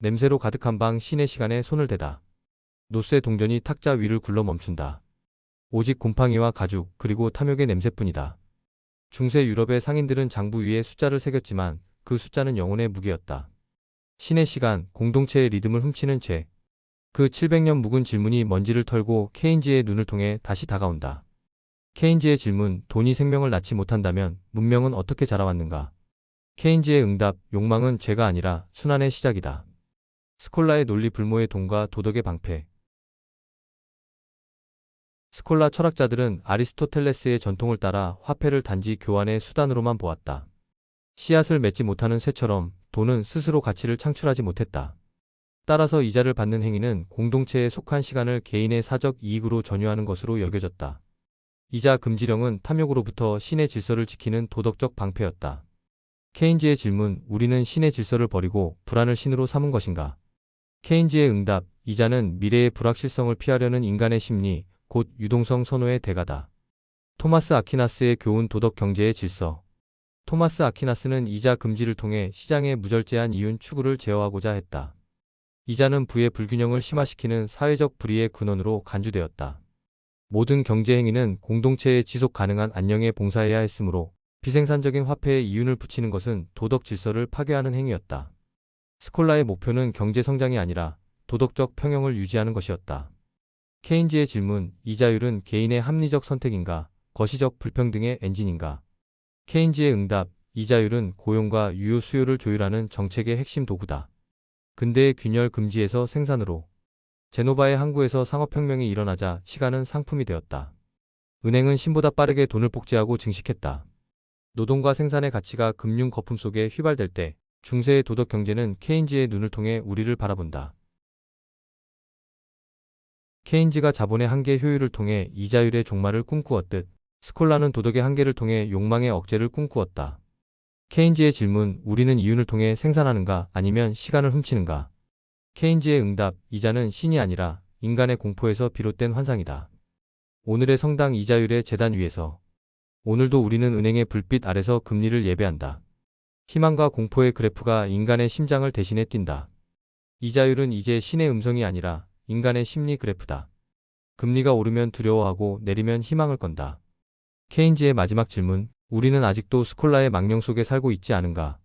냄새로 가득한 방 신의 시간에 손을 대다. 노쇠 동전이 탁자 위를 굴러 멈춘다. 오직 곰팡이와 가죽 그리고 탐욕의 냄새뿐이다. 중세 유럽의 상인들은 장부 위에 숫자를 새겼지만 그 숫자는 영혼의 무게였다. 신의 시간, 공동체의 리듬을 훔치는 죄. 그 700년 묵은 질문이 먼지를 털고 케인즈의 눈을 통해 다시 다가온다. 케인즈의 질문, 돈이 생명을 낳지 못한다면 문명은 어떻게 자라왔는가? 케인즈의 응답, 욕망은 죄가 아니라 순환의 시작이다. 스콜라의 논리 불모의 돈과 도덕의 방패. 스콜라 철학자들은 아리스토텔레스의 전통을 따라 화폐를 단지 교환의 수단으로만 보았다. 씨앗을 맺지 못하는 쇠처럼 돈은 스스로 가치를 창출하지 못했다. 따라서 이자를 받는 행위는 공동체에 속한 시간을 개인의 사적 이익으로 전유하는 것으로 여겨졌다. 이자 금지령은 탐욕으로부터 신의 질서를 지키는 도덕적 방패였다. 케인즈의 질문, 우리는 신의 질서를 버리고 불안을 신으로 삼은 것인가? 케인즈의 응답, 이자는 미래의 불확실성을 피하려는 인간의 심리, 곧 유동성 선호의 대가다. 토마스 아퀴나스의 교훈 도덕 경제의 질서. 토마스 아퀴나스는 이자 금지를 통해 시장의 무절제한 이윤 추구를 제어하고자 했다. 이자는 부의 불균형을 심화시키는 사회적 불의의 근원으로 간주되었다. 모든 경제 행위는 공동체의 지속 가능한 안녕에 봉사해야 했으므로 비생산적인 화폐에 이윤을 붙이는 것은 도덕 질서를 파괴하는 행위였다. 스콜라의 목표는 경제 성장이 아니라 도덕적 평형을 유지하는 것이었다. 케인즈의 질문, 이자율은 개인의 합리적 선택인가, 거시적 불평등의 엔진인가? 케인즈의 응답, 이자율은 고용과 유효 수요를 조율하는 정책의 핵심 도구다. 근대의 균열 금지에서 생산으로. 제노바의 항구에서 상업혁명이 일어나자 시간은 상품이 되었다. 은행은 신보다 빠르게 돈을 복제하고 증식했다. 노동과 생산의 가치가 금융 거품 속에 휘발될 때 중세의 도덕 경제는 케인즈의 눈을 통해 우리를 바라본다. 케인즈가 자본의 한계 효율을 통해 이자율의 종말을 꿈꾸었듯 스콜라는 도덕의 한계를 통해 욕망의 억제를 꿈꾸었다. 케인즈의 질문, 우리는 이윤을 통해 생산하는가 아니면 시간을 훔치는가? 케인즈의 응답, 이자는 신이 아니라 인간의 공포에서 비롯된 환상이다. 오늘의 성당 이자율의 제단 위에서. 오늘도 우리는 은행의 불빛 아래서 금리를 예배한다. 희망과 공포의 그래프가 인간의 심장을 대신해 뛴다. 이자율은 이제 신의 음성이 아니라 인간의 심리 그래프다. 금리가 오르면 두려워하고 내리면 희망을 건다. 케인즈의 마지막 질문, 우리는 아직도 스콜라의 망령 속에 살고 있지 않은가?